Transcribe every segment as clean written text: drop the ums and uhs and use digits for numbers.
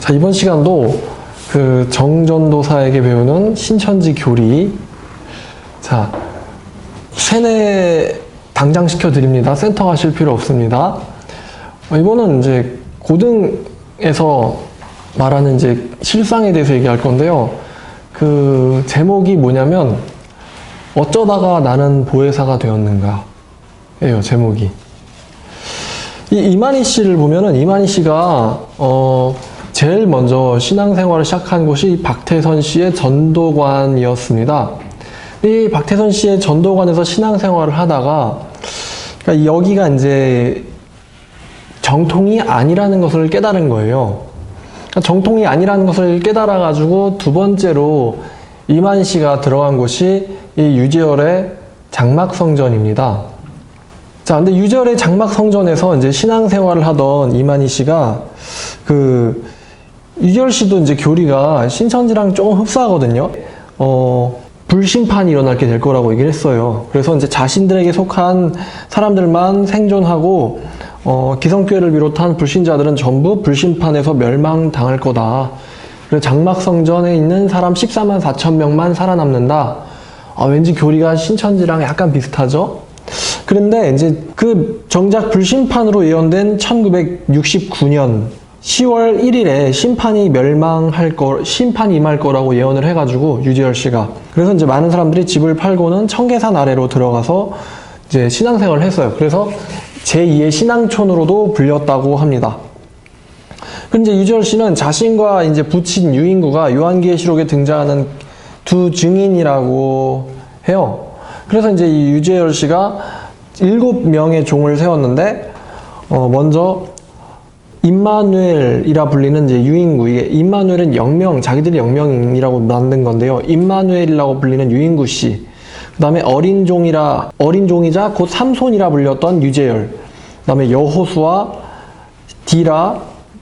자, 이번 시간도 그 정전도사에게 배우는 신천지 교리. 자, 세뇌 당장 시켜드립니다. 센터 가실 필요 없습니다. 이거는 이제 고등에서 말하는 이제 실상에 대해서 얘기할 건데요. 그 제목이 뭐냐면 어쩌다가 나는 보혜사가 되었는가 예요, 제목이. 이 이만희 씨를 보면은 이만희 씨가 제일 먼저 신앙생활을 시작한 곳이 박태선 씨의 전도관이었습니다. 이 박태선 씨의 전도관에서 신앙생활을 하다가 그러니까 여기가 이제 정통이 아니라는 것을 깨달은 거예요. 그러니까 정통이 아니라는 것을 깨달아가지고 두 번째로 이만희 씨가 들어간 곳이 이 유재열의 장막성전입니다. 자, 근데 유재열의 장막성전에서 이제 신앙생활을 하던 이만희 씨가 유재열 씨도 이제 교리가 신천지랑 조금 흡사하거든요. 불심판이 일어나게 될 거라고 얘기를 했어요. 그래서 이제 자신들에게 속한 사람들만 생존하고 기성교회를 비롯한 불신자들은 전부 불심판에서 멸망당할 거다. 그래서 장막성전에 있는 사람 14만 4천 명만 살아남는다. 왠지 교리가 신천지랑 약간 비슷하죠? 그런데 이제 그 정작 불심판으로 예언된 1969년 10월 1일에 심판이 임할 거라고 예언을 해가지고 유재열 씨가. 그래서 이제 많은 사람들이 집을 팔고는 청계산 아래로 들어가서 이제 신앙생활을 했어요. 그래서 제2의 신앙촌으로도 불렸다고 합니다. 근데 이제 유재열 씨는 자신과 이제 부친 유인구가 요한계시록에 등장하는 두 증인이라고 해요. 그래서 이제 이 유재열 씨가 7명의 종을 세웠는데, 먼저 임마누엘이라 불리는 이제 유인구, 이게 임마누엘은 영명, 자기들이 영명이라고 만든 건데요. 임마누엘이라고 불리는 유인구 씨. 그 다음에 어린종이자 곧 삼손이라 불렸던 유재열. 그 다음에 여호수아, 디라,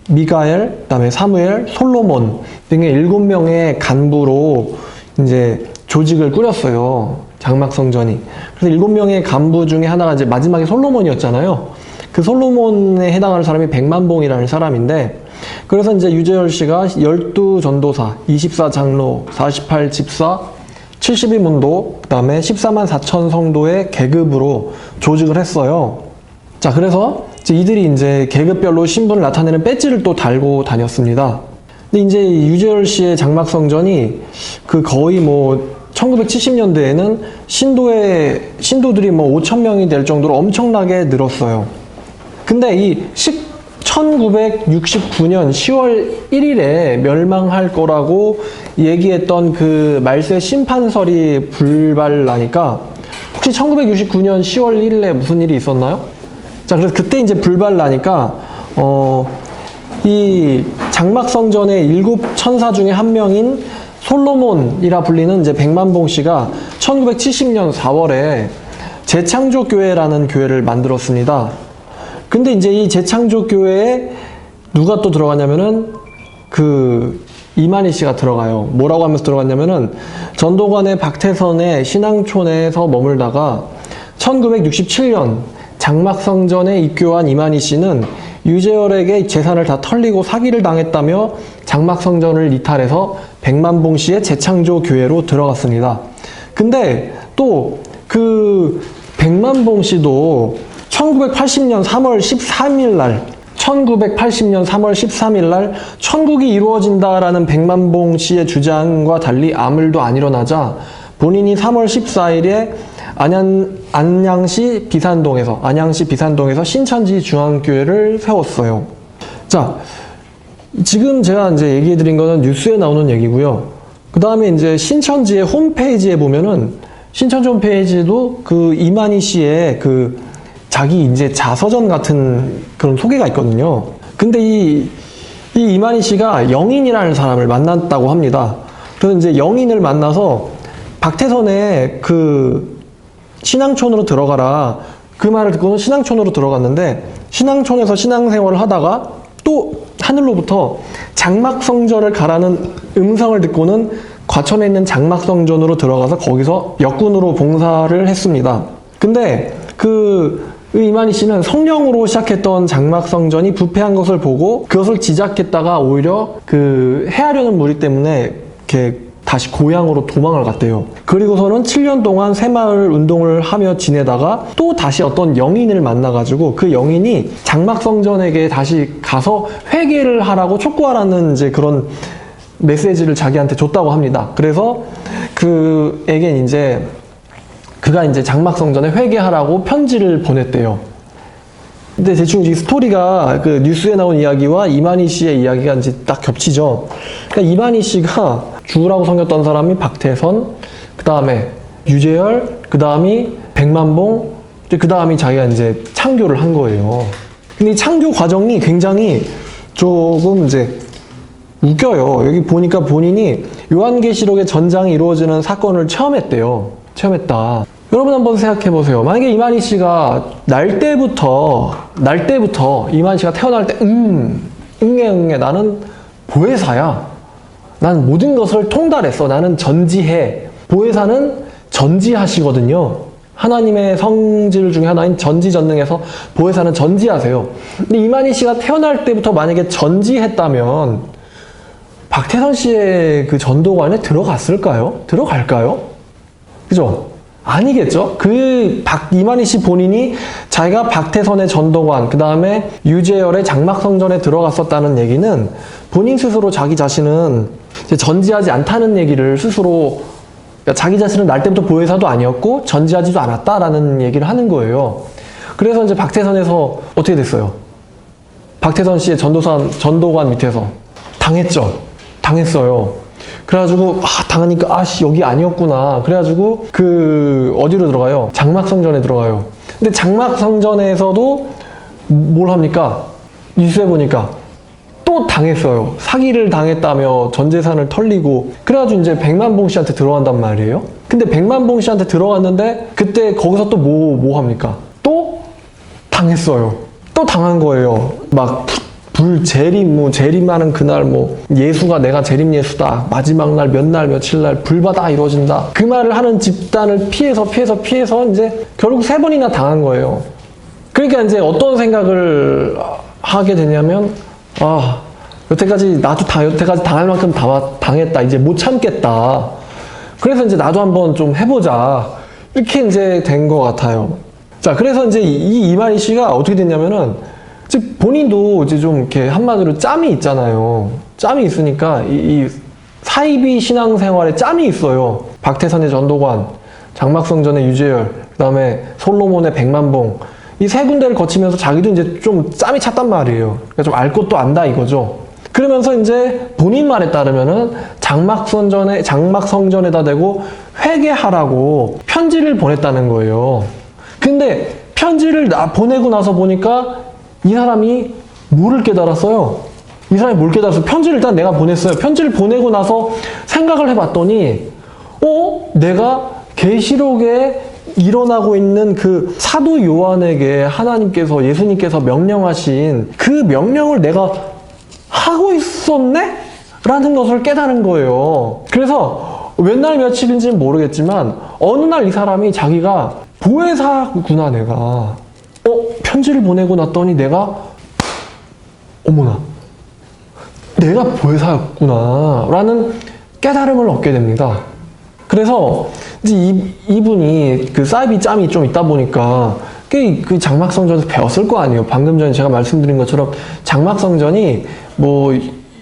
미가엘, 그 다음에 사무엘, 솔로몬 등의 7명의 간부로 이제 조직을 꾸렸어요. 장막성전이. 그래서 7명의 간부 중에 하나가 이제 마지막에 솔로몬이었잖아요. 그 솔로몬에 해당하는 사람이 백만봉이라는 사람인데, 그래서 이제 유재열 씨가 12전도사, 24장로, 48집사, 72문도, 그 다음에 14만 4천 성도의 계급으로 조직을 했어요. 자, 그래서 이들이 이제 계급별로 신분을 나타내는 배지를 또 달고 다녔습니다. 근데 이제 유재열 씨의 장막성전이 거의 1970년대에는 신도들이 5천 명이 될 정도로 엄청나게 늘었어요. 근데 이 1969년 10월 1일에 멸망할 거라고 얘기했던 그 말세 심판설이 불발나니까, 혹시 1969년 10월 1일에 무슨 일이 있었나요? 자, 그래서 그때 이제 불발나니까 이 장막성전의 7천사 중에 한 명인 솔로몬이라 불리는 이제 백만봉 씨가 1970년 4월에 재창조교회라는 교회를 만들었습니다. 근데 이제 이 재창조교회에 누가 또 들어가냐면은 이만희 씨가 들어가요. 뭐라고 하면서 들어갔냐면은 전도관의 박태선의 신앙촌에서 머물다가 1967년 장막성전에 입교한 이만희 씨는 유재열에게 재산을 다 털리고 사기를 당했다며 장막성전을 이탈해서 백만봉 씨의 재창조교회로 들어갔습니다. 근데 또 백만봉 씨도 1980년 3월 13일 날 천국이 이루어진다라는 백만봉 씨의 주장과 달리 아무 일도 안 일어나자 본인이 3월 14일에 안양시 비산동에서 신천지 중앙교회를 세웠어요. 자, 지금 제가 이제 얘기해 드린 거는 뉴스에 나오는 얘기고요. 그 다음에 이제 신천지의 홈페이지에 보면은, 신천지 홈페이지도 이만희 씨의 자기 이제 자서전 같은 그런 소개가 있거든요. 근데 이 이만희 씨가 영인이라는 사람을 만났다고 합니다. 그래서 이제 영인을 만나서 박태선의 신앙촌으로 들어가라, 그 말을 듣고는 신앙촌으로 들어갔는데, 신앙촌에서 신앙생활을 하다가 또 하늘로부터 장막성전을 가라는 음성을 듣고는 과천에 있는 장막성전으로 들어가서 거기서 역군으로 봉사를 했습니다. 근데 이만희 씨는 성령으로 시작했던 장막성전이 부패한 것을 보고 그것을 지적했다가 오히려 그 해하려는 무리 때문에 이렇게 다시 고향으로 도망을 갔대요. 그리고서는 7년 동안 새마을 운동을 하며 지내다가 또 다시 어떤 영인을 만나가지고 그 영인이 장막성전에게 다시 가서 회개를 하라고 촉구하라는 이제 그런 메시지를 자기한테 줬다고 합니다. 그래서 그에게 이제 그가 이제 장막성전에 회개하라고 편지를 보냈대요. 근데 대충 이 스토리가 그 뉴스에 나온 이야기와 이만희 씨의 이야기가 이제 딱 겹치죠. 그러니까 이만희 씨가 죽으라고 섬겼던 사람이 박태선, 그 다음에 유재열, 그 다음이 백만봉, 그 다음이 자기가 이제 창교를 한 거예요. 근데 이 창교 과정이 굉장히 조금 이제 웃겨요. 여기 보니까 본인이 요한계시록의 전장이 이루어지는 사건을 체험했대요. 체험했다. 여러분 한번 생각해 보세요. 만약에 이만희 씨가 날 때부터 이만희 씨가 태어날 때 응애 나는 보혜사야. 난 모든 것을 통달했어. 나는 전지해. 보혜사는 전지하시거든요. 하나님의 성질 중에 하나인 전지전능에서 보혜사는 전지하세요. 근데 이만희 씨가 태어날 때부터 만약에 전지했다면 박태선 씨의 그 전도관에 들어갔을까요? 들어갈까요? 그죠? 아니겠죠? 이만희 씨 본인이 자기가 박태선의 전도관, 그 다음에 유재열의 장막성전에 들어갔었다는 얘기는 본인 스스로 자기 자신은 이제 전지하지 않다는 얘기를 스스로, 그러니까 자기 자신은 날 때부터 보혜사도 아니었고 전지하지도 않았다라는 얘기를 하는 거예요. 그래서 이제 박태선에서 어떻게 됐어요? 박태선 씨의 전도관 밑에서 당했어요. 그래가지고 당하니까 여기 아니었구나. 그래가지고 어디로 들어가요? 장막성전에 들어가요. 근데 장막성전에서도 뭘 합니까? 뉴스에 보니까 또 당했어요. 사기를 당했다며 전 재산을 털리고. 그래가지고 이제 백만봉 씨한테 들어간단 말이에요. 근데 백만봉 씨한테 들어갔는데 그때 거기서 또 뭐 합니까? 또 당했어요. 또 당한 거예요. 막 재림하는 그날 예수가 내가 재림 예수다. 마지막 날 몇 날 며칠 날 불바다 이루어진다. 그 말을 하는 집단을 피해서 이제 결국 3번이나 당한 거예요. 그러니까 이제 어떤 생각을 하게 되냐면 여태까지 당할 만큼 당했다. 이제 못 참겠다. 그래서 이제 나도 한번 좀 해보자. 이렇게 이제 된 것 같아요. 자, 그래서 이제 이 이만희 씨가 어떻게 됐냐면은 본인도 이제 좀 이렇게 한마디로 짬이 있잖아요. 짬이 있으니까 이 사이비 신앙생활에 짬이 있어요. 박태선의 전도관, 장막성전의 유재열, 그 다음에 솔로몬의 백만봉. 이 3군데를 거치면서 자기도 이제 좀 짬이 찼단 말이에요. 그러니까 좀 알 것도 안다 이거죠. 그러면서 이제 본인 말에 따르면은 장막성전에다 대고 회개하라고 편지를 보냈다는 거예요. 근데 편지를 보내고 나서 보니까 이 사람이 뭐를 깨달았어요? 이 사람이 뭘 깨달았어요? 편지를 일단 내가 보냈어요. 편지를 보내고 나서 생각을 해봤더니 내가 계시록에 일어나고 있는 그 사도 요한에게 하나님께서, 예수님께서 명령하신 그 명령을 내가 하고 있었네? 라는 것을 깨달은 거예요. 그래서 몇 날 며칠인지는 모르겠지만 어느 날 이 사람이 자기가 보혜사구나 내가. 편지를 보내고 났더니 내가 어머나 내가 보혜사였구나 라는 깨달음을 얻게 됩니다. 그래서 이제 이분이 그 사이비 짬이 좀 있다 보니까 그 장막성전에서 배웠을 거 아니에요. 방금 전에 제가 말씀드린 것처럼 장막성전이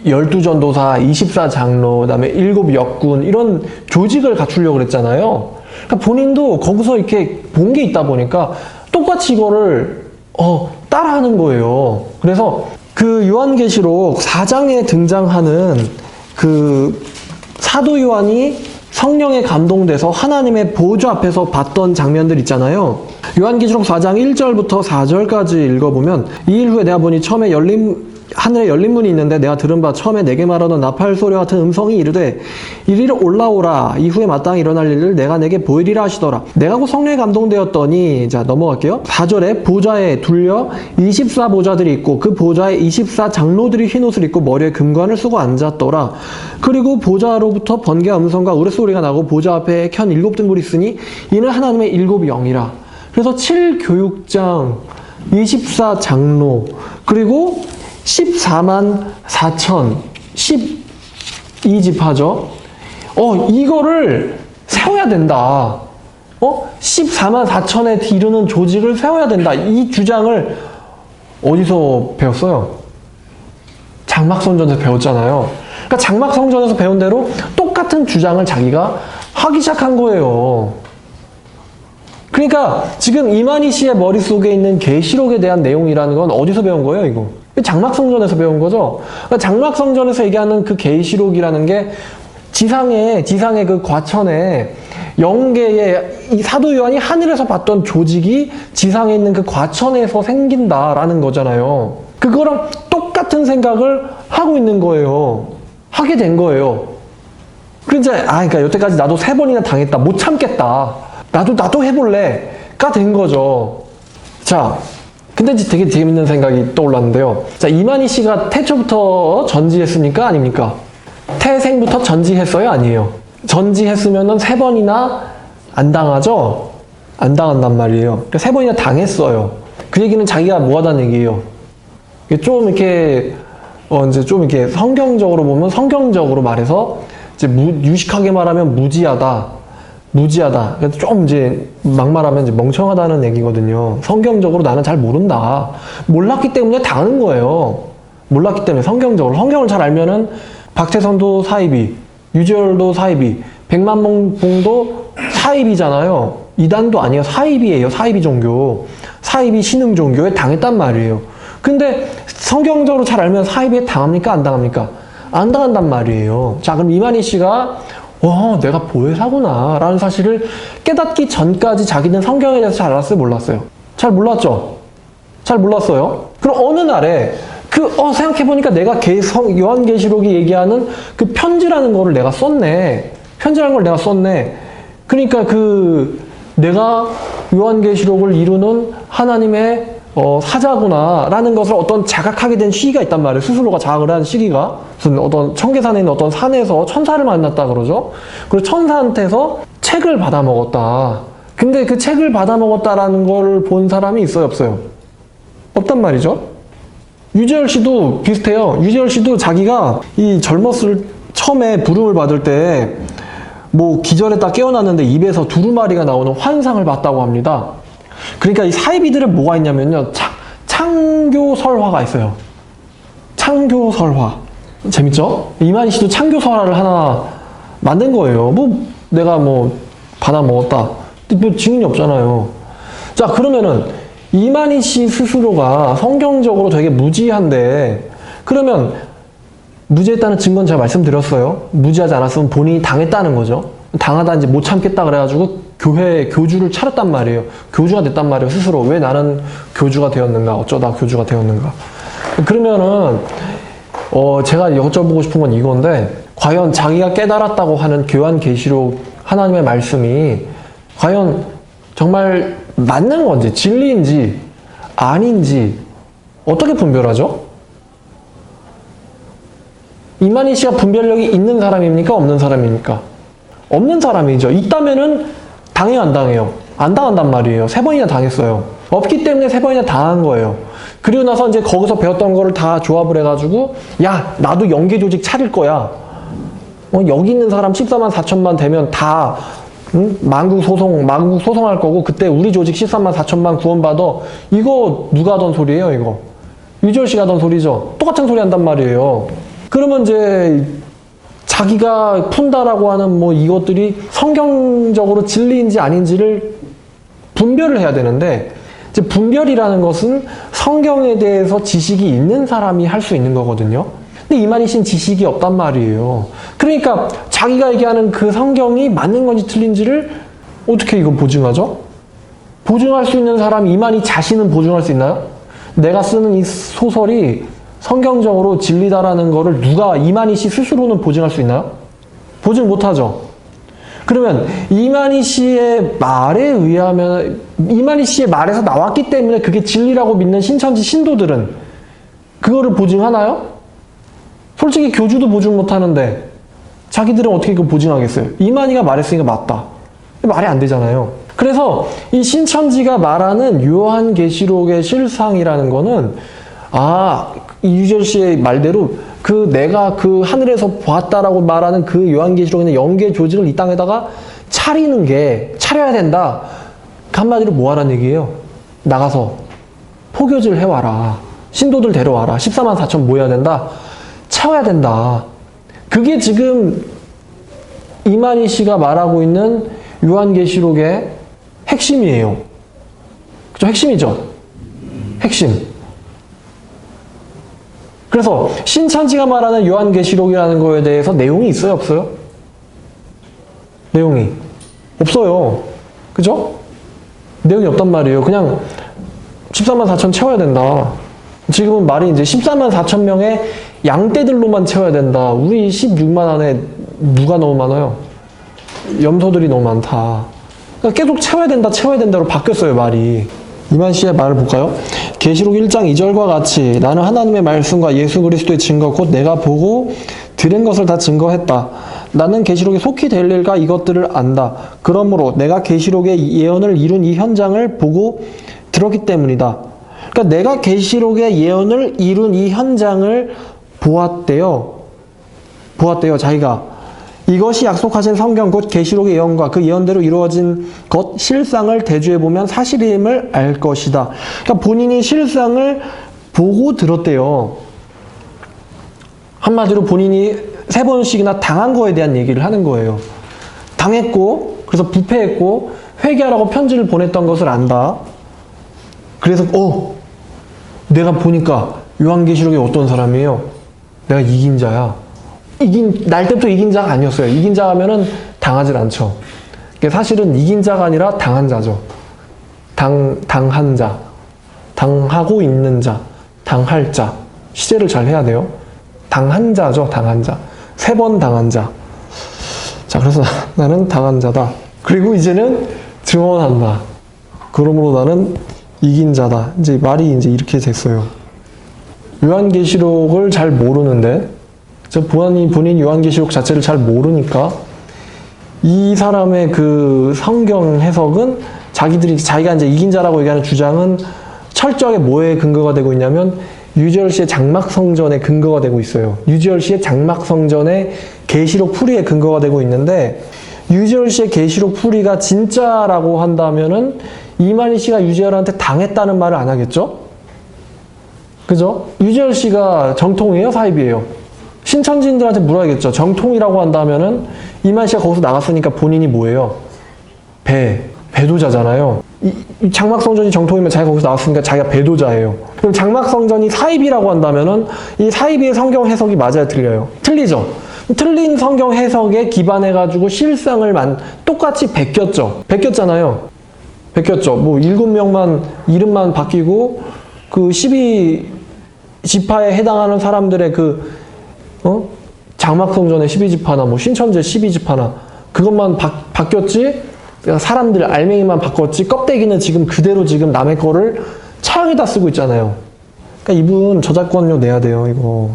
12전도사, 24장로, 그 다음에 7역군 이런 조직을 갖추려고 그랬잖아요. 그러니까 본인도 거기서 이렇게 본 게 있다 보니까 똑같이 이거를 따라하는 거예요. 그래서 그 요한계시록 4장에 등장하는 그 사도 요한이 성령에 감동돼서 하나님의 보좌 앞에서 봤던 장면들 있잖아요. 요한계시록 4장 1절부터 4절까지 읽어보면 이 일 후에 내가 보니 처음에 하늘에 열린 문이 있는데 내가 들은 바 처음에 내게 말하던 나팔 소리 같은 음성이 이르되 이리로 올라오라. 이후에 마땅히 일어날 일을 내가 내게 보이리라 하시더라. 내가 곧 성령에 감동되었더니, 자 넘어갈게요. 4절에 보좌에 둘려 24보좌들이 있고 그 보좌에 24장로들이 흰 옷을 입고 머리에 금관을 쓰고 앉았더라. 그리고 보좌로부터 번개와 음성과 우레소리가 나고 보좌 앞에 켠 7등불이 있으니 이는 하나님의 7 영이라. 그래서 7교육장, 24장로, 그리고 14만 4천, 12지파죠. 이거를 세워야 된다. 14만 4천에 이르는 조직을 세워야 된다. 이 주장을 어디서 배웠어요? 장막성전에서 배웠잖아요. 그러니까 장막성전에서 배운 대로 똑같은 주장을 자기가 하기 시작한 거예요. 그러니까 지금 이만희 씨의 머릿속에 있는 계시록에 대한 내용이라는 건 어디서 배운 거예요, 이거? 장막성전에서 배운 거죠. 그러니까 장막성전에서 얘기하는 그 계시록이라는 게 지상의 그 과천에 영계의 이 사도 요한이 하늘에서 봤던 조직이 지상에 있는 그 과천에서 생긴다라는 거잖아요. 그거랑 똑같은 생각을 하고 있는 거예요. 하게 된 거예요. 그러니까 여태까지 나도 3번이나 당했다. 못 참겠다. 나도 해볼래.가 된 거죠. 자, 근데 이제 되게 재밌는 생각이 떠올랐는데요. 자, 이만희 씨가 태초부터 전지했습니까? 아닙니까? 태생부터 전지했어요? 아니에요? 전지했으면은 3번이나 안 당하죠? 안 당한단 말이에요. 그러니까 3번이나 당했어요. 그 얘기는 자기가 뭐 하다는 얘기예요. 좀 이렇게, 이제 좀 이렇게 성경적으로 보면 성경적으로 말해서 이제 유식하게 말하면 무지하다. 그래서 좀 이제 막말하면 이제 멍청하다는 얘기거든요. 성경적으로 나는 잘 모른다. 몰랐기 때문에 당하는 거예요. 몰랐기 때문에 성경을 잘 알면은 박태선도 사이비, 유재열도 사이비, 백만봉도 사이비잖아요. 이단도 아니에요. 사이비예요. 사이비 종교. 사이비 신흥 종교에 당했단 말이에요. 근데 성경적으로 잘 알면 사이비에 당합니까? 안 당합니까? 안 당한단 말이에요. 자, 그럼 이만희 씨가 내가 보혜사구나 라는 사실을 깨닫기 전까지 자기는 성경에 대해서 잘 알았어요? 몰랐어요? 잘 몰랐죠? 잘 몰랐어요? 그럼 어느 날에 생각해보니까 내가 요한계시록이 얘기하는 그 편지라는 거를 내가 썼네. 편지라는 걸 내가 썼네. 그러니까 내가 요한계시록을 이루는 하나님의 사자구나 라는 것을 어떤 자각하게 된 시기가 있단 말이에요. 스스로가 자각을 한 시기가. 무슨 어떤 청계산에 있는 어떤 산에서 천사를 만났다 그러죠. 그리고 천사한테서 책을 받아 먹었다. 근데 그 책을 받아 먹었다라는 걸 본 사람이 있어요, 없어요? 없단 말이죠. 유재열 씨도 비슷해요. 유재열 씨도 자기가 이 젊었을 처음에 부름을 받을 때 뭐 기절했다 깨어났는데 입에서 두루마리가 나오는 환상을 봤다고 합니다. 그러니까 이 사이비들은 뭐가 있냐면요. 창교설화가 있어요. 창교설화. 재밌죠? 이만희 씨도 창교설화를 하나 만든 거예요. 내가 받아 먹었다. 증인이 없잖아요. 자, 그러면은 이만희 씨 스스로가 성경적으로 되게 무지한데, 그러면 무지했다는 증거는 제가 말씀드렸어요. 무지하지 않았으면 본인이 당했다는 거죠. 당하다 이제 못 참겠다 그래가지고 교주를 차렸단 말이에요. 교주가 됐단 말이에요. 스스로. 왜 나는 교주가 되었는가? 어쩌다 교주가 되었는가? 그러면은 제가 여쭤보고 싶은 건 이건데, 과연 자기가 깨달았다고 하는 요한계시록 하나님의 말씀이 과연 정말 맞는 건지, 진리인지 아닌지 어떻게 분별하죠? 이만희 씨가 분별력이 있는 사람입니까? 없는 사람입니까? 없는 사람이죠. 있다면은 당해요, 안 당해요? 안 당한단 말이에요. 3번이나 당했어요. 없기 때문에 3번이나 당한 거예요. 그리고 나서 이제 거기서 배웠던 거를 다 조합을 해가지고, 야, 나도 영계 조직 차릴 거야. 여기 있는 사람 14만 4천만 되면 다 만국 소송할 거고, 그때 우리 조직 13만 4천만 구원받아. 이거 누가 하던 소리예요, 이거? 유지열 씨가 하던 소리죠. 똑같은 소리 한단 말이에요. 그러면 이제 자기가 푼다라고 하는 이것들이 성경적으로 진리인지 아닌지를 분별을 해야 되는데, 이제 분별이라는 것은 성경에 대해서 지식이 있는 사람이 할 수 있는 거거든요. 근데 이만희 씨는 지식이 없단 말이에요. 그러니까 자기가 얘기하는 그 성경이 맞는 건지 틀린지를 어떻게 이거 보증하죠? 보증할 수 있는 사람이 이만희 자신은 보증할 수 있나요? 내가 쓰는 이 소설이 성경적으로 진리다라는 거를 이만희 씨 스스로는 보증할 수 있나요? 보증 못하죠. 그러면 이만희 씨의 말에 의하면, 이만희 씨의 말에서 나왔기 때문에 그게 진리라고 믿는 신천지 신도들은 그거를 보증하나요? 솔직히 교주도 보증 못하는데 자기들은 어떻게 그거 보증하겠어요? 이만희가 말했으니까 맞다. 말이 안 되잖아요. 그래서 이 신천지가 말하는 요한계시록의 실상이라는 거는 이유절 씨의 말대로 내가 하늘에서 보았다라고 말하는 요한계시록에 있는 영계 조직을 이 땅에다가 차려야 된다. 한마디로 뭐 하라는 얘기예요? 나가서 포교질 해와라. 신도들 데려와라. 14만 4천 모여야 된다. 채워야 된다. 그게 지금 이만희 씨가 말하고 있는 요한계시록의 핵심이에요. 그죠? 핵심이죠? 핵심. 그래서 신천지가 말하는 요한계시록이라는 거에 대해서 내용이 있어요? 없어요? 내용이 없어요. 그죠? 내용이 없단 말이에요. 그냥 14만 4천 채워야 된다. 지금은 말이 이제 14만 4천 명의 양떼들로만 채워야 된다. 우리 16만 안에 누가 너무 많아요? 염소들이 너무 많다. 그러니까 계속 채워야 된다로 바뀌었어요, 말이. 이만 씨의 말을 볼까요? 계시록 1장 2절과 같이 나는 하나님의 말씀과 예수 그리스도의 증거 곧 내가 보고 들은 것을 다 증거했다. 나는 계시록에 속히 될 일과 이것들을 안다. 그러므로 내가 계시록의 예언을 이룬 이 현장을 보고 들었기 때문이다. 그러니까 내가 계시록의 예언을 이룬 이 현장을 보았대요. 자기가. 이것이 약속하신 성경 곧 계시록의 예언과 그 예언대로 이루어진 것 실상을 대조해보면 사실임을 알 것이다. 그러니까 본인이 실상을 보고 들었대요. 한마디로 본인이 3번씩이나 당한 거에 대한 얘기를 하는 거예요. 당했고 그래서 부패했고 회개하라고 편지를 보냈던 것을 안다. 그래서 내가 보니까 요한계시록이 어떤 사람이에요? 내가 이긴 자야. 날 때부터 이긴 자가 아니었어요. 이긴 자 하면은 당하질 않죠. 사실은 이긴 자가 아니라 당한 자죠. 당한 자. 당하고 있는 자. 당할 자. 시제를 잘 해야 돼요. 당한 자죠. 당한 자. 3번 당한 자. 자, 그래서 나는 당한 자다. 그리고 이제는 증언한다. 그러므로 나는 이긴 자다. 이제 말이 이렇게 됐어요. 요한계시록을 잘 모르는데, 본인 요한계시록 자체를 잘 모르니까, 이 사람의 성경 해석은 자기가 이제 이긴 자라고 얘기하는 주장은 철저하게 뭐에 근거가 되고 있냐면, 유지열 씨의 장막성전에 근거가 되고 있어요. 유지열 씨의 장막성전의 계시록 풀이에 근거가 되고 있는데, 유지열 씨의 계시록 풀이가 진짜라고 한다면은 이만희 씨가 유지열한테 당했다는 말을 안 하겠죠? 그죠? 유지열 씨가 정통이에요? 사입이에요? 신천지인들한테 물어야겠죠. 정통이라고 한다면은 이만희 씨가 거기서 나갔으니까 본인이 뭐예요? 배도자잖아요. 이 장막성전이 정통이면 자기가 거기서 나왔으니까 자기가 배도자예요. 그럼 장막성전이 사입이라고 한다면은 이 사입의 성경 해석이 맞아요? 틀려요? 틀리죠? 틀린 성경 해석에 기반해가지고 실상을 똑같이 베꼈죠? 베꼈잖아요. 베꼈죠? 7명만 이름만 바뀌고 12지파에 해당하는 사람들의 장막성전의 12지파나 신천지의 12지파나 그것만 바뀌었지 사람들 알맹이만 바꿨지 껍데기는 지금 그대로 지금 남의 거를 차양에다 쓰고 있잖아요. 그러니까 이분 저작권료 내야 돼요, 이거.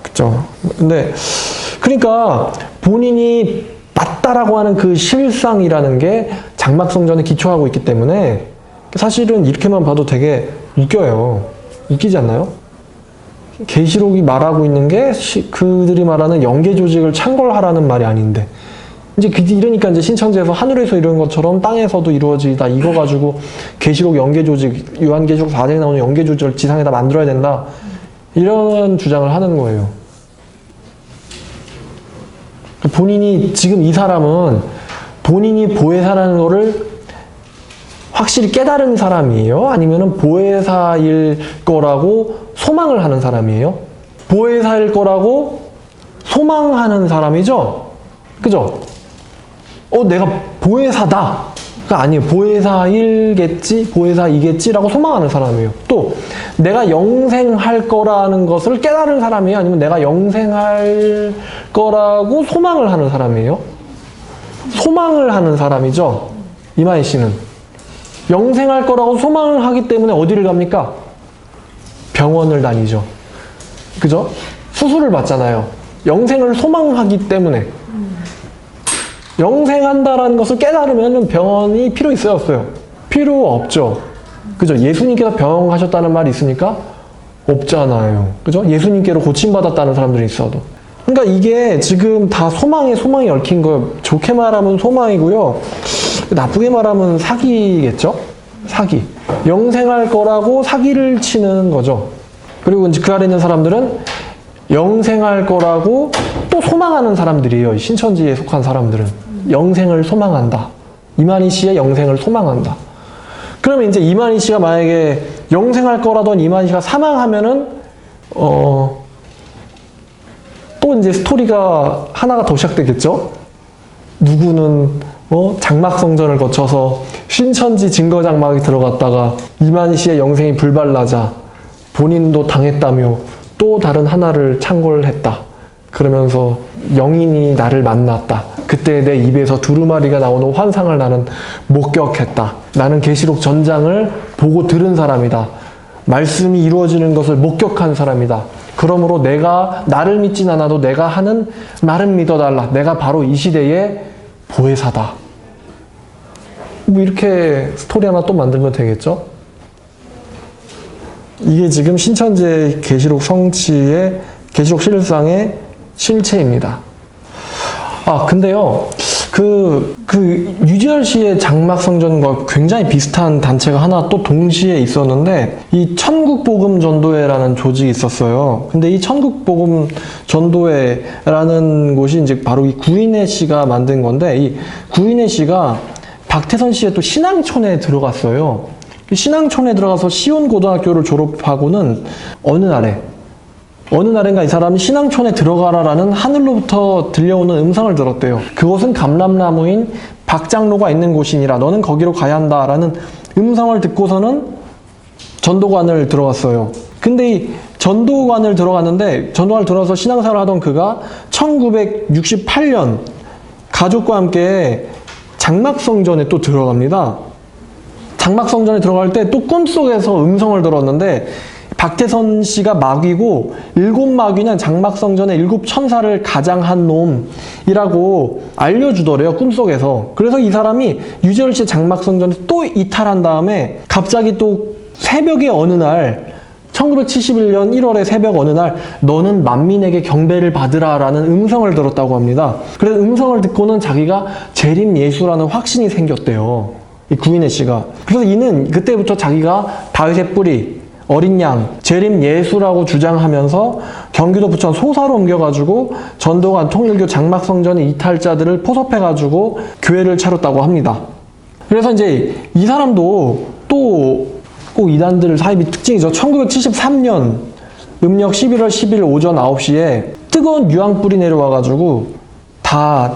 그쵸? 근데 그러니까 본인이 맞다라고 하는 실상이라는 게 장막성전에 기초하고 있기 때문에 사실은 이렇게만 봐도 되게 웃겨요. 웃기지 않나요? 계시록이 말하고 있는 게 그들이 말하는 영계 조직을 창궐하라는 말이 아닌데 이제 이러니까 이제 신천지에서 하늘에서 이런 것처럼 땅에서도 이루어지다 이거 가지고 계시록 영계 조직 요한계시록 4장에 나오는 영계 조직을 지상에다 만들어야 된다 이런 주장을 하는 거예요. 본인이 지금 이 사람은 본인이 보혜사라는 거를 확실히 깨달은 사람이에요? 아니면은 보혜사일 거라고 소망을 하는 사람이에요? 보혜사일 거라고 소망하는 사람이죠? 그죠? 내가 보혜사다. 가 아니에요. 보혜사일겠지? 보혜사이겠지라고 소망하는 사람이에요. 또 내가 영생할 거라는 것을 깨달은 사람이에요? 아니면 내가 영생할 거라고 소망을 하는 사람이에요? 소망을 하는 사람이죠? 이만희 씨는. 영생할 거라고 소망을 하기 때문에 어디를 갑니까? 병원을 다니죠. 그죠? 수술을 받잖아요. 영생을 소망하기 때문에. 영생한다라는 것을 깨달으면 병원이 필요 있어요, 없어요? 필요 없죠. 그죠? 예수님께서 병원 가셨다는 말이 있으니까 없잖아요. 그죠? 예수님께로 고침받았다는 사람들이 있어도. 그러니까 이게 지금 다 소망이 얽힌 거예요. 좋게 말하면 소망이고요. 나쁘게 말하면 사기겠죠? 사기. 영생할 거라고 사기를 치는 거죠. 그리고 이제 그 아래 있는 사람들은 영생할 거라고 또 소망하는 사람들이에요. 신천지에 속한 사람들은. 영생을 소망한다. 이만희 씨의 영생을 소망한다. 그러면 이제 이만희 씨가 만약에 영생할 거라던 이만희 씨가 사망하면은, 또 이제 스토리가 하나가 더 시작되겠죠? 누구는, 장막성전을 거쳐서 신천지 증거장막에 들어갔다가 이만희 씨의 영생이 불발나자 본인도 당했다며 또 다른 하나를 창궐 했다. 그러면서 영인이 나를 만났다. 그때 내 입에서 두루마리가 나오는 환상을 나는 목격했다. 나는 계시록 전장을 보고 들은 사람이다. 말씀이 이루어지는 것을 목격한 사람이다. 그러므로 내가 나를 믿진 않아도 내가 하는 말은 믿어달라. 내가 바로 이 시대의 보혜사다. 뭐 이렇게 스토리 하나 또 만들면 되겠죠? 이게 지금 신천지의 계시록 성취의 계시록 실상의 실체입니다. 근데요, 유지열 씨의 장막성전과 굉장히 비슷한 단체가 하나 또 동시에 있었는데, 이 천국복음전도회라는 조직이 있었어요. 근데 이 천국복음전도회라는 곳이 이제 바로 이 구인혜 씨가 만든 건데, 이 구인혜 씨가 박태선 씨의 또 신앙촌에 들어갔어요. 신앙촌에 들어가서 시온고등학교를 졸업하고는 어느 날인가 이 사람이 신앙촌에 들어가라라는 하늘로부터 들려오는 음성을 들었대요. 그곳은 감람나무인 박장로가 있는 곳이니라. 너는 거기로 가야 한다라는 음성을 듣고서는 전도관을 들어갔어요. 근데 이 전도관을 들어가서 신앙생활을 하던 그가 1968년 가족과 함께 장막성전에 또 들어갑니다. 장막성전에 들어갈 때 또 꿈속에서 음성을 들었는데, 박태선 씨가 마귀고 7마귀는 장막성전의 7천사를 가장한 놈이라고 알려주더래요, 꿈속에서. 그래서 이 사람이 유재열 씨의 장막성전에 또 이탈한 다음에 갑자기 또 새벽의 어느 날, 1971년 1월의 새벽 어느 날, 너는 만민에게 경배를 받으라 라는 음성을 들었다고 합니다. 그래서 음성을 듣고는 자기가 재림 예수라는 확신이 생겼대요, 이 구인혜 씨가. 그래서 이는 그때부터 자기가 다윗의 뿌리, 어린 양, 재림 예수라고 주장하면서 경기도 부천 소사로 옮겨가지고 전도관 통일교 장막성전의 이탈자들을 포섭해가지고 교회를 차렸다고 합니다. 그래서 이제 이 사람도 또 꼭 이단들 사입이 특징이죠. 1973년 음력 11월 10일 오전 9시에 뜨거운 유황불이 내려와가지고 다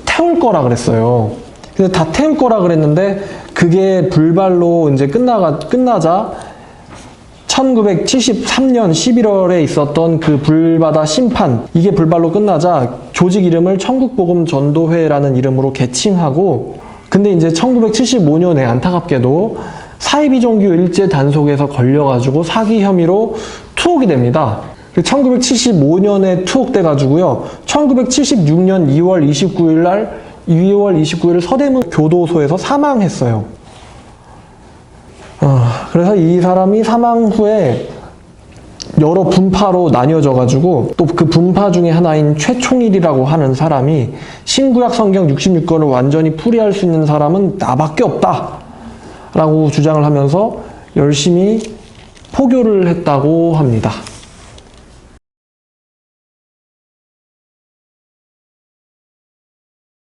태울 거라 그랬어요. 근데 다 태울 거라 그랬는데 그게 불발로 이제 끝나자 1973년 11월에 있었던 그 불바다 심판, 이게 불발로 끝나자 조직 이름을 천국복음전도회라는 이름으로 개칭하고, 근데 이제 1975년에 안타깝게도 사이비종교 일제 단속에서 걸려가지고 사기 혐의로 투옥이 됩니다. 1975년에 투옥돼가지고요, 1976년 2월 29일 서대문 교도소에서 사망했어요. 그래서 이 사람이 사망 후에 여러 분파로 나뉘어져가지고 또 그 분파 중에 하나인 최총일이라고 하는 사람이 신구약 성경 66권을 완전히 풀이할 수 있는 사람은 나밖에 없다 라고 주장을 하면서 열심히 포교를 했다고 합니다.